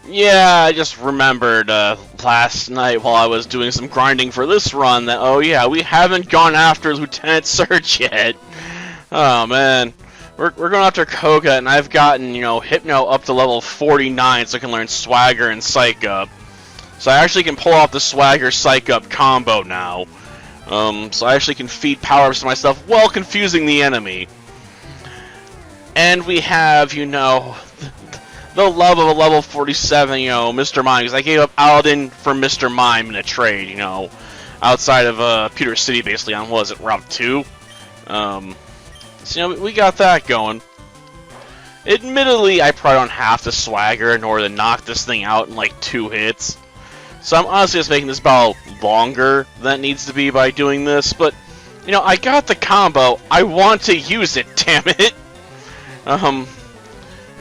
Yeah, I just remembered last night while I was doing some grinding for this run that, oh yeah, we haven't gone after Lieutenant Surge yet. Oh man. We're going after Koga, and I've gotten, Hypno up to level 49 so I can learn Swagger and Psych Up. So I actually can pull off the Swagger Psych Up combo now. So I actually can feed power-ups to myself while confusing the enemy. And we have, the love of a level 47, Mr. Mime, because I gave up Alden for Mr. Mime in a trade, outside of Pewter City, basically, on, what was it, Route 2? So, we got that going. Admittedly, I probably don't have to Swagger in order to knock this thing out in, like, 2 hits. So I'm honestly just making this battle longer than it needs to be by doing this, but, I got the combo. I want to use it, damn it!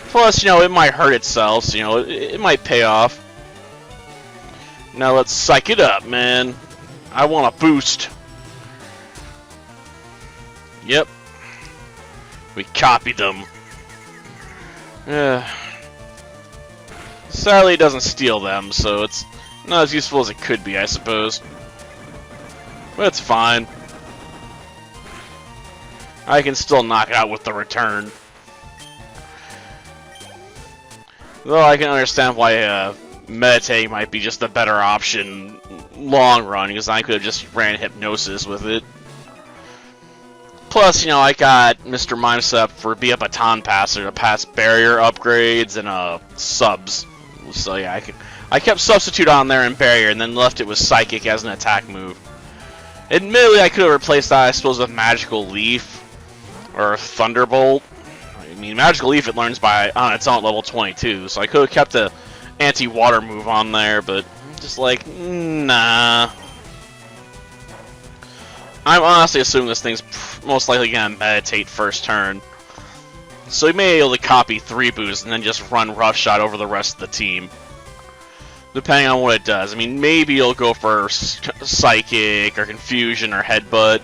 Plus, it might hurt itself, so, it might pay off. Now let's psych it up, man. I want a boost. Yep. We copied them. Sadly, it doesn't steal them, so it's not as useful as it could be, I suppose. But it's fine. I can still knock it out with the return. Though I can understand why meditating might be just the better option long run, because I could have just ran Hypnosis with it. Plus, I got Mr. Mime set up for be a baton passer to pass barrier upgrades and subs. So yeah, I kept Substitute on there and barrier, and then left it with Psychic as an attack move. Admittedly, I could have replaced that, I suppose, with Magical Leaf or Thunderbolt. I mean, Magical Leaf it learns on its own at level 22, so I could have kept the anti-water move on there, but just like, nah. I'm honestly assuming this thing's most likely going to meditate first turn. So he may be able to copy 3 boosts and then just run Rough Shot over the rest of the team. Depending on what it does. I mean, maybe he'll go for Psychic or Confusion or Headbutt.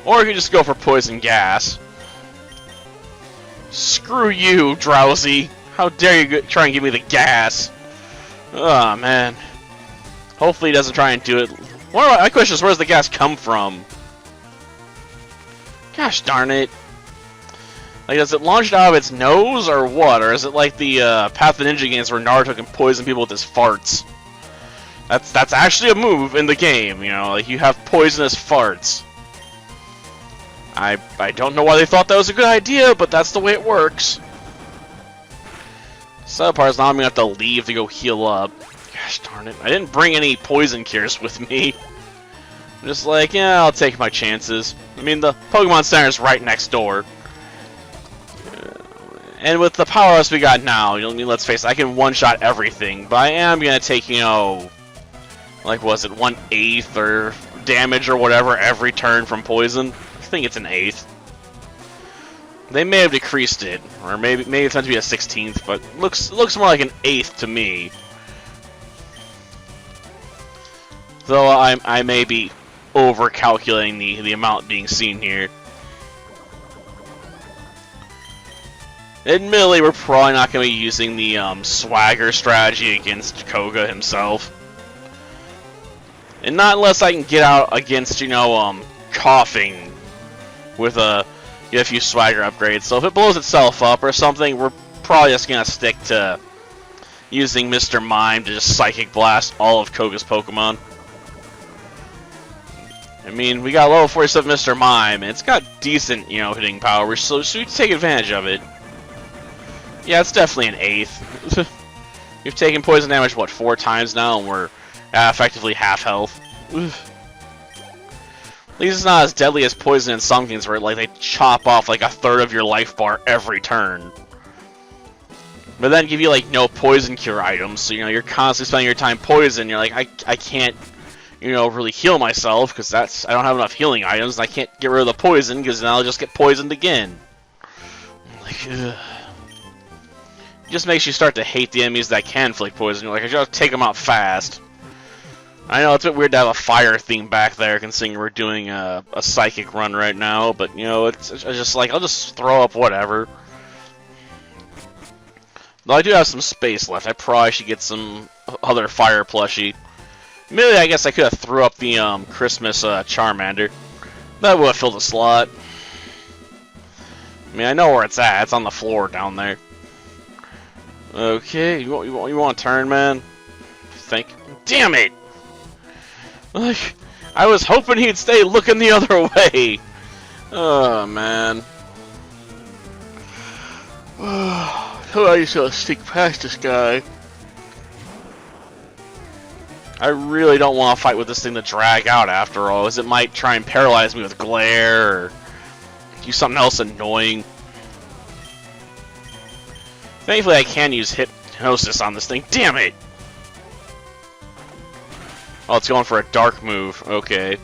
Or he could just go for Poison Gas. Screw you, Drowsy. How dare you try and give me the gas. Oh, man. Hopefully he doesn't try and do it. My question is, where does the gas come from? Gosh darn it. Like, does it launch out of its nose, or what? Or is it like the Path of the Ninja games where Naruto can poison people with his farts? That's actually a move in the game, like you have poisonous farts. I don't know why they thought that was a good idea, but that's the way it works. Sad part is now I'm gonna have to leave to go heal up. Gosh darn it. I didn't bring any poison cures with me. I'm just like, yeah, I'll take my chances. I mean, the Pokemon Center is right next door. And with the power-ups we got now, let's face it, I can one-shot everything. But I am going to take, like, was it 1/8 or damage or whatever every turn from poison? I think it's an 1/8. They may have decreased it, or maybe it's meant to be a 16th, but looks more like an 1/8 to me. Though I may be over-calculating the amount being seen here. Admittedly, we're probably not going to be using the Swagger strategy against Koga himself. And not unless I can get out against, Coughing with get a few Swagger upgrades. So if it blows itself up or something, we're probably just going to stick to using Mr. Mime to just Psychic Blast all of Koga's Pokemon. I mean, we got level 47 Mr. Mime, and it's got decent, hitting power, so we should take advantage of it. Yeah, it's definitely an 1/8. We've taken poison damage, what, 4 times now, and we're effectively half health. Oof. At least it's not as deadly as poison in some games where they chop off like 1/3 of your life bar every turn. But then give you no poison cure items, so you're constantly spending your time poison. You're like, I can't really heal myself because I don't have enough healing items. And I can't get rid of the poison because then I'll just get poisoned again. Like, ugh. It just makes you start to hate the enemies that can inflict poison. You're like, I just take them out fast. I know it's a bit weird to have a fire theme back there, considering we're doing a psychic run right now. But it's just like, I'll just throw up whatever. Though I do have some space left. I probably should get some other fire plushie. Maybe I guess I could have threw up the Christmas Charmander. That would have filled a slot. I mean, I know where it's at. It's on the floor down there. Okay, you want to turn, man? Damn it! Like, I was hoping he'd stay looking the other way. Oh man. How are you so sneak past this guy? I really don't want to fight with this thing to drag out after all, as it might try and paralyze me with glare or do something else annoying. Thankfully I can use hypnosis on this thing. Damn it! Oh, it's going for a dark move. Okay.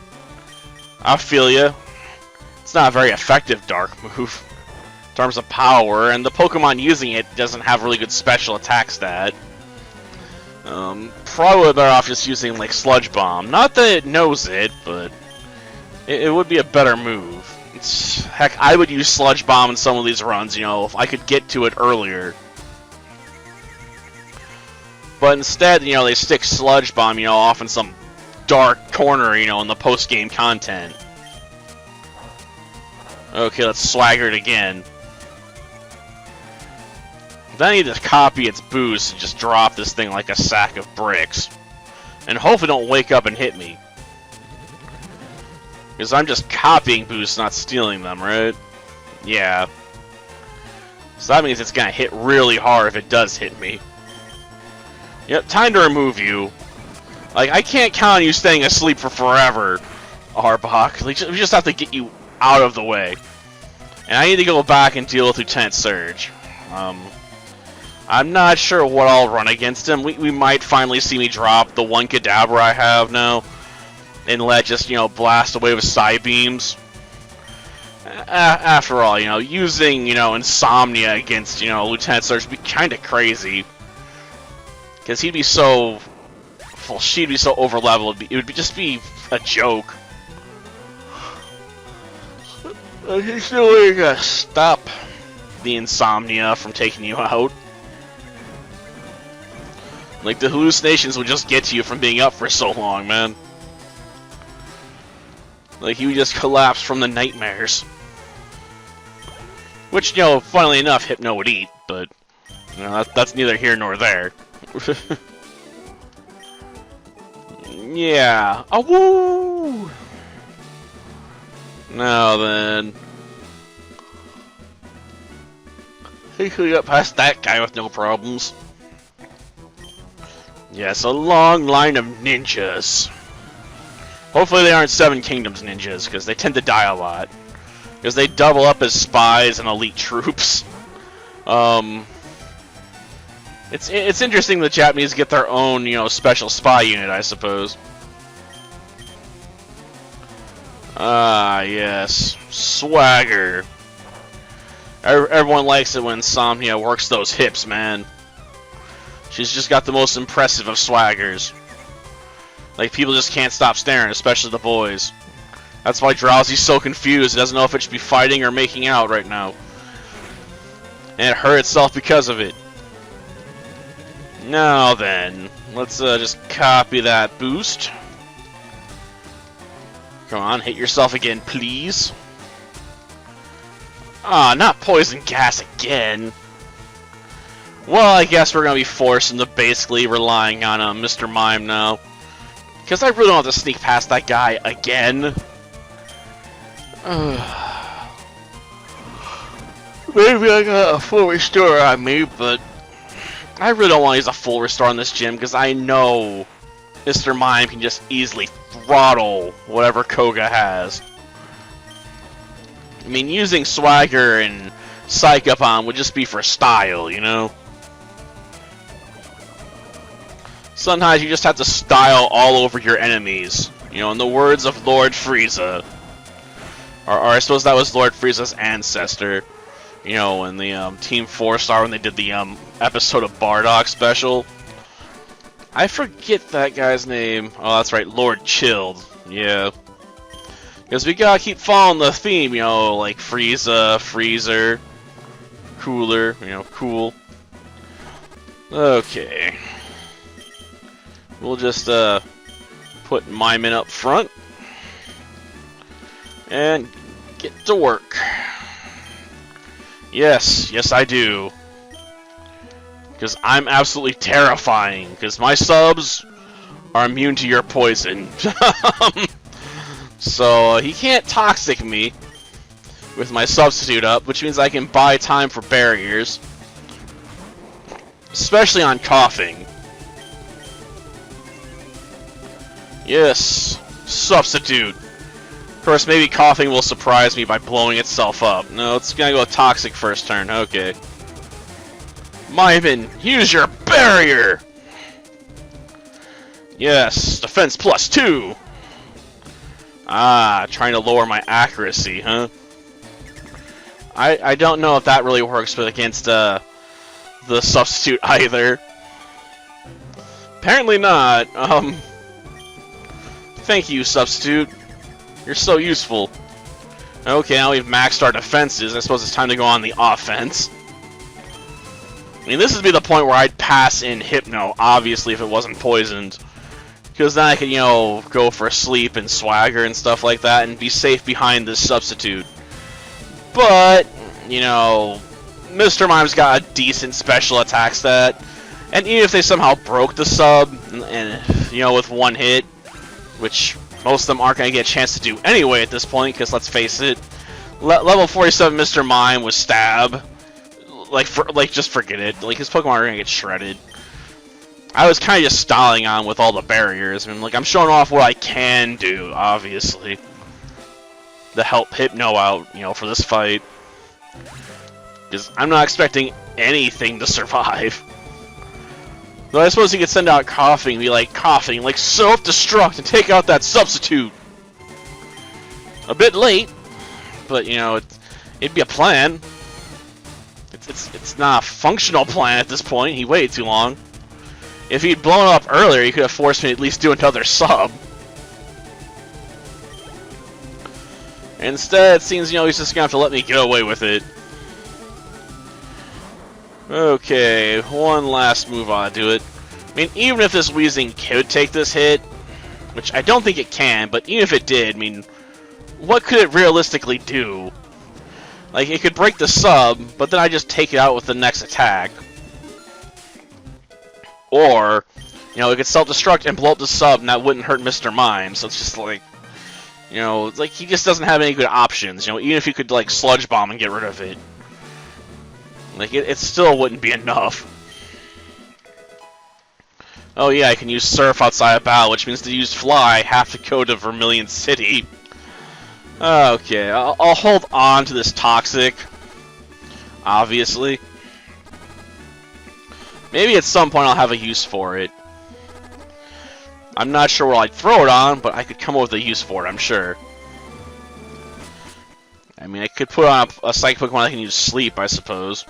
I feel ya. It's not a very effective dark move in terms of power, and the Pokemon using it doesn't have really good special attack stat. Probably better off just using like Sludge Bomb. Not that it knows it, but it would be a better move. Heck, I would use Sludge Bomb in some of these runs, you know, if I could get to it earlier. But instead, you know, they stick Sludge Bomb, you know, off in some dark corner, you know, in the post-game content. Okay, let's swagger it again. Then I need to copy its boost and just drop this thing like a sack of bricks. And hopefully don't wake up and hit me. Because I'm just copying boosts, not stealing them, right? Yeah. So that means it's gonna hit really hard if it does hit me. Yep, time to remove you. Like, I can't count on you staying asleep for forever, Arbok. Like, we just have to get you out of the way. And I need to go back and deal with Lieutenant Surge. I'm not sure what I'll run against him. We might finally see me drop the one Kadabra I have now. And let just, you know, blast away with Psy Beams. After all, you know, using, you know, Insomnia against, you know, Lieutenant Surge would be kind of crazy. Because he'd be so... Well, she'd be so over-leveled, it would just be a joke. He's really gonna stop the Insomnia from taking you out. Like, the hallucinations would just get to you from being up for so long, man. Like, he would just collapse from the nightmares. Which, you know, funnily enough, Hypno would eat, but, you know, that's neither here nor there. Yeah. Oh, woo! Now then. He could get past that guy with no problems. Yes, a long line of ninjas. Hopefully they aren't Seven Kingdoms ninjas, because they tend to die a lot. Because they double up as spies and elite troops. It's interesting the Japanese get their own, you know, special spy unit, I suppose. Ah, yes. Swagger. Everyone likes it when Insomnia works those hips, man. She's just got the most impressive of swaggers. Like, people just can't stop staring, especially the boys. That's why Drowsy's so confused. He doesn't know if it should be fighting or making out right now. And it hurt itself because of it. Now then, let's just copy that boost. Come on, hit yourself again, please. Ah, not poison gas again. Well, I guess we're gonna be forced into basically relying on Mr. Mime now. Because I really don't have to sneak past that guy again. Maybe I got a full restore on me, but I really don't want to use a full restore on this gym because I know Mr. Mime can just easily throttle whatever Koga has. I mean, using Swagger and Psych Up on would just be for style, you know? Sometimes you just have to style all over your enemies. You know, in the words of Lord Frieza. Or I suppose that was Lord Frieza's ancestor. You know, in the Team 4-Star when they did the episode of Bardock special. I forget that guy's name. Oh, that's right, Lord Chilled. Yeah. Because we gotta keep following the theme, you know, like Frieza, Freezer, Cooler, you know, cool. Okay. We'll just put Mime in up front and get to work. Yes, yes I do. Because I'm absolutely terrifying. Because my subs are immune to your poison. So he can't toxic me with my substitute up, which means I can buy time for barriers. Especially on coughing. Yes, substitute. Of course, maybe coughing will surprise me by blowing itself up. No, it's gonna go toxic first turn. Okay. Myvin, use your barrier! Yes, defense +2! Ah, trying to lower my accuracy, huh? I don't know if that really works but against the substitute either. Apparently not. Thank you, substitute. You're so useful. Okay, now we've maxed our defenses. I suppose it's time to go on the offense. I mean, this would be the point where I'd pass in Hypno, obviously, if it wasn't poisoned. Because then I could, you know, go for sleep and swagger and stuff like that and be safe behind this substitute. But, you know, Mr. Mime's got a decent special attack stat. And even if they somehow broke the sub, and you know, with one hit, which most of them aren't going to get a chance to do anyway at this point, because let's face it, level 47 Mr. Mime with Stab. Just forget it. Like, his Pokemon are gonna get shredded. I was kind of just stalling on with all the barriers. I mean, like, I'm showing off what I can do, obviously, to help Hypno out, you know, for this fight. Because I'm not expecting anything to survive. Though I suppose he could send out coughing, be like, coughing, like, self-destruct and take out that substitute. A bit late, but, you know, it'd be a plan. It's not a functional plan at this point. He waited too long. If he'd blown up earlier, he could have forced me to at least do another sub. Instead, it seems, you know, he's just gonna have to let me get away with it. Okay, one last move on to it. I mean, even if this Weezing could take this hit, which I don't think it can, but even if it did, I mean, what could it realistically do? Like, it could break the sub, but then I just take it out with the next attack. Or, you know, it could self-destruct and blow up the sub, and that wouldn't hurt Mr. Mime. So it's just like, you know, like, he just doesn't have any good options. You know, even if you could, like, Sludge Bomb and get rid of it. Like, it still wouldn't be enough. Oh yeah, I can use Surf outside of battle, which means to use Fly, I have to go to Vermilion City. Okay, I'll hold on to this Toxic, obviously. Maybe at some point I'll have a use for it. I'm not sure what I'd throw it on, but I could come up with a use for it, I'm sure. I mean, I could put on a Psychic Pokemon that can use Sleep, I suppose.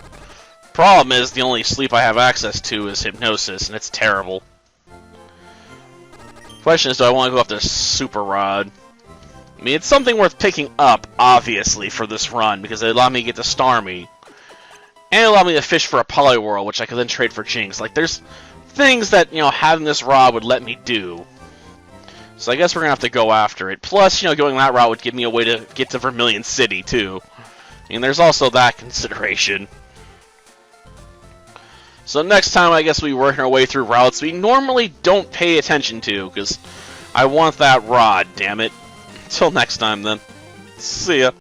Problem is, the only Sleep I have access to is Hypnosis, and it's terrible. Question is, do I want to go after Super Rod? I mean, it's something worth picking up, obviously, for this run, because it allowed me to get to Starmie. And it allowed me to fish for a Poliwhirl, which I could then trade for Jinx. Like, there's things that, you know, having this rod would let me do. So I guess we're going to have to go after it. Plus, you know, going that route would give me a way to get to Vermilion City, too. I mean, there's also that consideration. So next time, I guess we'll be working our way through routes we normally don't pay attention to, because I want that rod, damn it. Until next time, then. See ya.